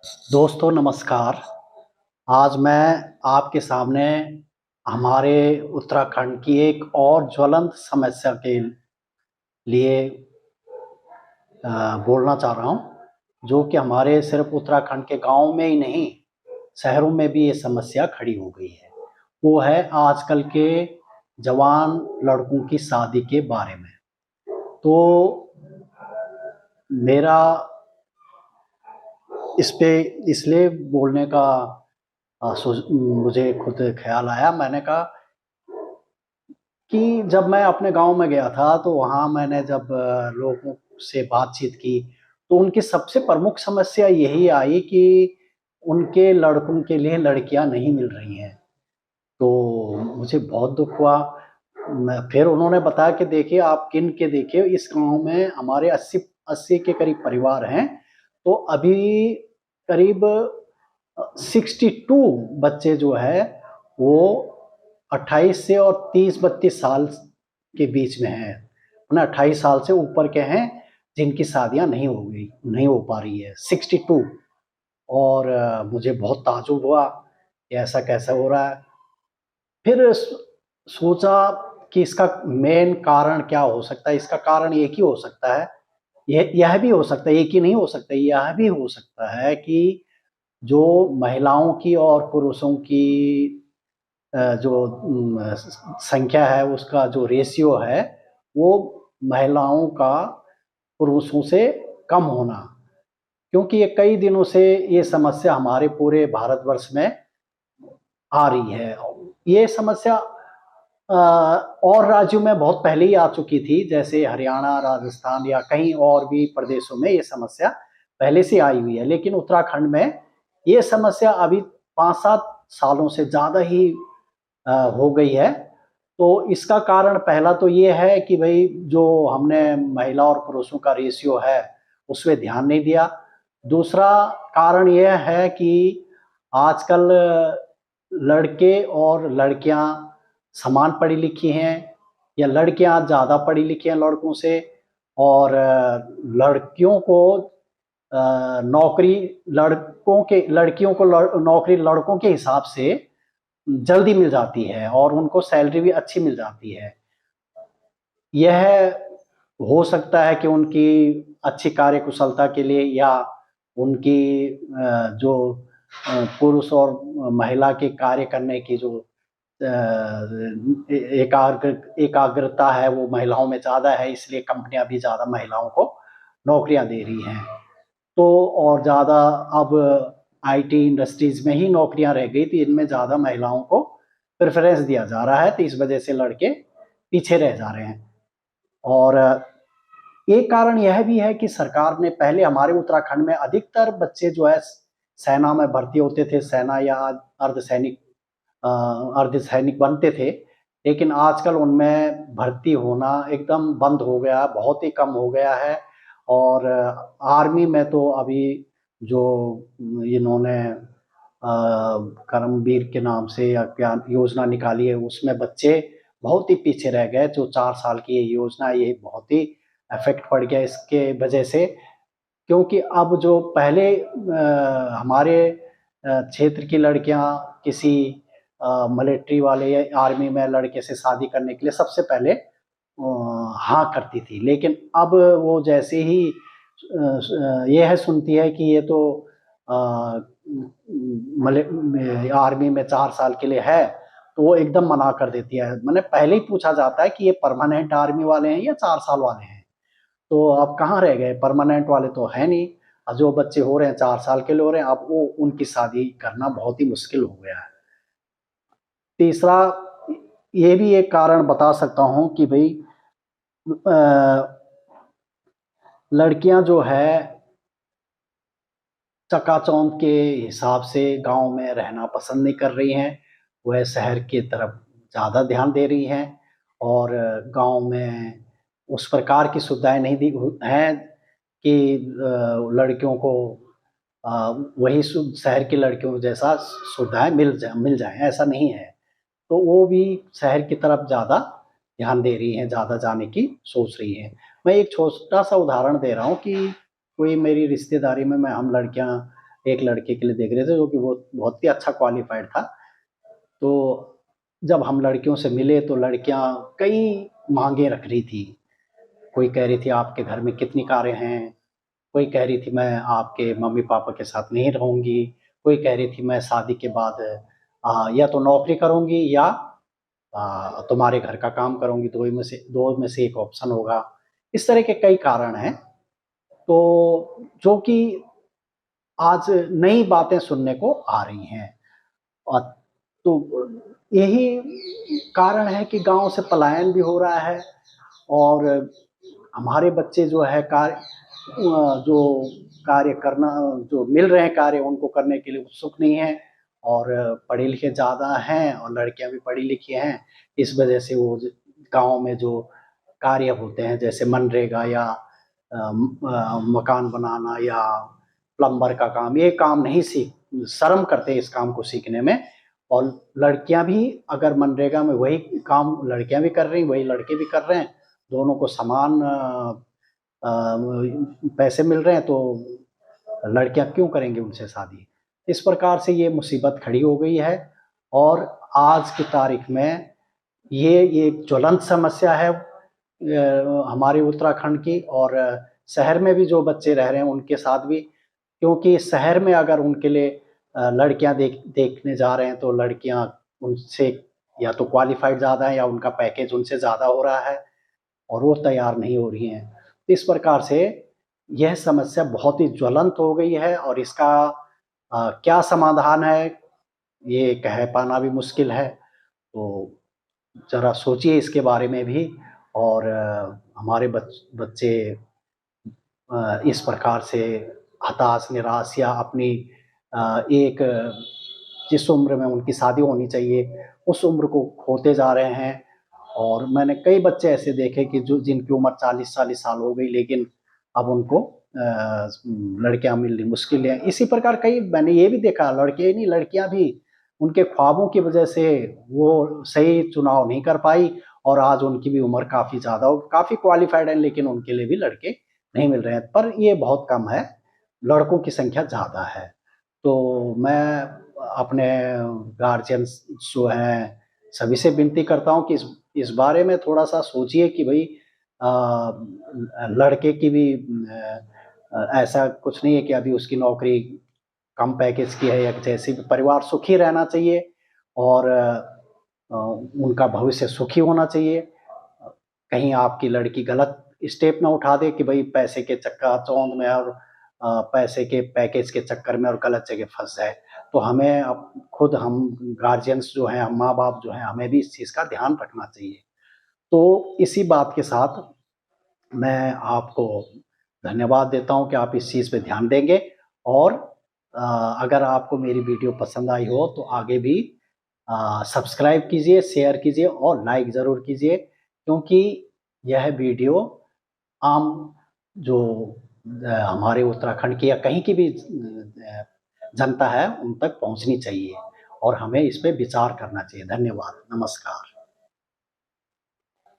दोस्तों नमस्कार। आज मैं आपके सामने हमारे उत्तराखंड की एक और ज्वलंत समस्या के लिए बोलना चाह रहा हूँ, जो कि हमारे सिर्फ उत्तराखंड के गाँव में ही नहीं, शहरों में भी ये समस्या खड़ी हो गई है। वो है आजकल के जवान लड़कों की शादी के बारे में। तो मेरा इस पे इसलिए बोलने का मुझे खुद ख्याल आया। मैंने कहा कि जब मैं अपने गाँव में गया था, तो वहाँ मैंने जब लोगों से बातचीत की, तो उनकी सबसे प्रमुख समस्या यही आई कि उनके लड़कों के लिए लड़कियाँ नहीं मिल रही हैं। तो मुझे बहुत दुःख हुआ। फिर उन्होंने बताया कि देखिए, आप गिन के देखिए, इस गाँव में हमारे 80 के करीब परिवार हैं, तो अभी करीब 62 बच्चे जो है, वो 28 से और 30-32 साल के बीच में हैं। ना 28 साल से ऊपर के हैं, जिनकी शादियाँ नहीं हो पा रही है, 62। और मुझे बहुत ताज्जुब हुआ कि ऐसा कैसे हो रहा है। फिर सोचा कि इसका मेन कारण क्या हो सकता है। इसका कारण एक ही हो सकता है, यह भी हो सकता है, एक ही नहीं हो सकता, यह भी हो सकता है कि जो महिलाओं की और पुरुषों की जो संख्या है, उसका जो रेशियो है, वो महिलाओं का पुरुषों से कम होना। क्योंकि ये कई दिनों से ये समस्या हमारे पूरे भारतवर्ष में आ रही है। ये समस्या और राज्यों में बहुत पहले ही आ चुकी थी, जैसे हरियाणा, राजस्थान या कहीं और भी प्रदेशों में ये समस्या पहले से आई हुई है। लेकिन उत्तराखंड में ये समस्या अभी 5-7 सालों से ज़्यादा ही हो गई है। तो इसका कारण पहला तो ये है कि भई जो हमने महिला और पुरुषों का रेशियो है, उसमें ध्यान नहीं दिया। दूसरा कारण यह है कि आजकल लड़के और लड़कियाँ समान पढ़ी-लिखी हैं, या लड़कियाँ ज़्यादा पढ़ी-लिखी हैं लड़कों से, और लड़कियों को नौकरी लड़कियों को नौकरी लड़कों के हिसाब से जल्दी मिल जाती है, और उनको सैलरी भी अच्छी मिल जाती है। यह हो सकता है कि उनकी अच्छी कार्यकुशलता के लिए, या उनकी जो पुरुष और महिला के कार्य करने की जो एकाग्रता है, वो महिलाओं में ज़्यादा है, इसलिए कंपनियां भी ज़्यादा महिलाओं को नौकरियां दे रही हैं। तो और ज़्यादा अब आईटी इंडस्ट्रीज में ही नौकरियां रह गई थी, इनमें ज़्यादा महिलाओं को प्रेफरेंस दिया जा रहा है, तो इस वजह से लड़के पीछे रह जा रहे हैं। और एक कारण यह भी है कि सरकार ने पहले हमारे उत्तराखंड में अधिकतर बच्चे जो है सेना में भर्ती होते थे, सेना या अर्धसैनिक अर्धसैनिक बनते थे, लेकिन आजकल उनमें भर्ती होना एकदम बंद हो गया, बहुत ही कम हो गया है। और आर्मी में तो अभी जो इन्होंने कर्मवीर के नाम से या क्या योजना निकाली है, उसमें बच्चे बहुत ही पीछे रह गए। जो 4 साल की ये योजना है, ये बहुत ही इफ़ेक्ट पड़ गया इसके वजह से। क्योंकि अब जो पहले हमारे क्षेत्र की लड़कियां किसी मिलिट्री वाले या आर्मी में लड़के से शादी करने के लिए सबसे पहले हाँ करती थी, लेकिन अब वो जैसे ही ये है सुनती है कि ये तो आर्मी में 4 साल के लिए है, तो वो एकदम मना कर देती है। मैंने पहले ही पूछा जाता है कि ये परमानेंट आर्मी वाले हैं या 4 साल वाले हैं। तो अब कहाँ रह गए, परमानेंट वाले तो है नहीं। जो बच्चे हो रहे हैं 4 साल के लिए हो रहे हैं, अब वो उनकी शादी करना बहुत ही मुश्किल हो गया है। तीसरा, ये भी एक कारण बता सकता हूँ कि भाई लड़कियां जो है चकाचौंध के हिसाब से गांव में रहना पसंद नहीं कर रही हैं, वह शहर की तरफ ज़्यादा ध्यान दे रही हैं। और गांव में उस प्रकार की सुविधाएं नहीं दी हैं कि लड़कियों को वही शहर की लड़कियों जैसा सुविधाएं मिल जाए, ऐसा नहीं है। तो वो भी शहर की तरफ ज़्यादा ध्यान दे रही हैं, ज़्यादा जाने की सोच रही हैं। मैं एक छोटा सा उदाहरण दे रहा हूँ कि कोई मेरी रिश्तेदारी में मैं हम लड़कियाँ एक लड़के के लिए देख रहे थे जो कि वो बहुत ही अच्छा क्वालिफाइड था। तो जब हम लड़कियों से मिले तो लड़कियां कई मांगे रख रही थी। कोई कह रही थी आपके घर में कितनी कारें हैं, कोई कह रही थी मैं आपके मम्मी पापा के साथ नहीं रहूंगी, कोई कह रही थी मैं शादी के बाद या तो नौकरी करूंगी या तुम्हारे घर का काम करूंगी, दो में से एक ऑप्शन होगा। इस तरह के कई कारण हैं, तो जो कि आज नई बातें सुनने को आ रही हैं। और तो यही कारण है कि गांव से पलायन भी हो रहा है, और हमारे बच्चे जो है जो कार्य करना, जो मिल रहे हैं कार्य, उनको करने के लिए उत्सुक नहीं है, और पढ़े लिखे ज़्यादा हैं और लड़कियां भी पढ़ी लिखी हैं। इस वजह से वो गांव में जो कार्य होते हैं जैसे मनरेगा या मकान बनाना या प्लम्बर का काम, ये काम नहीं शर्म करते इस काम को सीखने में। और लड़कियां भी अगर मनरेगा में वही काम लड़कियां भी कर रही, वही लड़के भी कर रहे हैं, दोनों को समान पैसे मिल रहे हैं, तो लड़कियां क्यों करेंगे उनसे शादी। इस प्रकार से ये मुसीबत खड़ी हो गई है, और आज की तारीख में ये एक ज्वलंत समस्या है हमारे उत्तराखंड की, और शहर में भी जो बच्चे रह रहे हैं उनके साथ भी। क्योंकि शहर में अगर उनके लिए लड़कियां देखने जा रहे हैं तो लड़कियां उनसे या तो क्वालिफाइड ज़्यादा है या उनका पैकेज उनसे ज़्यादा हो रहा है, और वो तैयार नहीं हो रही हैं। इस प्रकार से यह समस्या बहुत ही ज्वलंत हो गई है, और इसका क्या समाधान है ये कह पाना भी मुश्किल है। तो ज़रा सोचिए इसके बारे में भी, और हमारे बच्चे इस प्रकार से हताश, निराश या अपनी एक जिस उम्र में उनकी शादी होनी चाहिए उस उम्र को खोते जा रहे हैं। और मैंने कई बच्चे ऐसे देखे कि जिनकी उम्र 40-40 साल हो गई, लेकिन अब उनको लड़कियां मिलनी मुश्किल है। इसी प्रकार कई मैंने ये भी देखा, लड़के ही नहीं लड़कियां भी उनके ख्वाबों की वजह से वो सही चुनाव नहीं कर पाई, और आज उनकी भी उम्र काफ़ी ज़्यादा हो, काफ़ी क्वालिफाइड है, लेकिन उनके लिए भी लड़के नहीं मिल रहे हैं। पर ये बहुत कम है, लड़कों की संख्या ज़्यादा है। तो मैं अपने गार्जियंस जो हैं सभी से विनती करता हूँ कि इस बारे में थोड़ा-सा सोचिए कि भई लड़के की भी ऐसा कुछ नहीं है कि अभी उसकी नौकरी कम पैकेज की है या जैसे भी, परिवार सुखी रहना चाहिए, और उनका भविष्य सुखी होना चाहिए। कहीं आपकी लड़की गलत स्टेप ना उठा दे कि भई पैसे के चक्का-चौंध में और पैसे के पैकेज के चक्कर में और गलत जगह फँस जाए। तो हमें हम गार्जियंस जो हैं, हम माँ-बाप जो हैं, हमें भी इस चीज़ का ध्यान रखना चाहिए। तो इसी बात के साथ मैं आपको धन्यवाद देता हूँ कि आप इस चीज़ पे ध्यान देंगे, और अगर आपको मेरी वीडियो पसंद आई हो तो आगे भी सब्सक्राइब कीजिए, शेयर कीजिए और लाइक ज़रूर कीजिए, क्योंकि यह वीडियो आम जो हमारे उत्तराखंड की या कहीं की भी जनता है उन तक पहुंचनी चाहिए, और हमें इस पे विचार करना चाहिए। धन्यवाद, नमस्कार।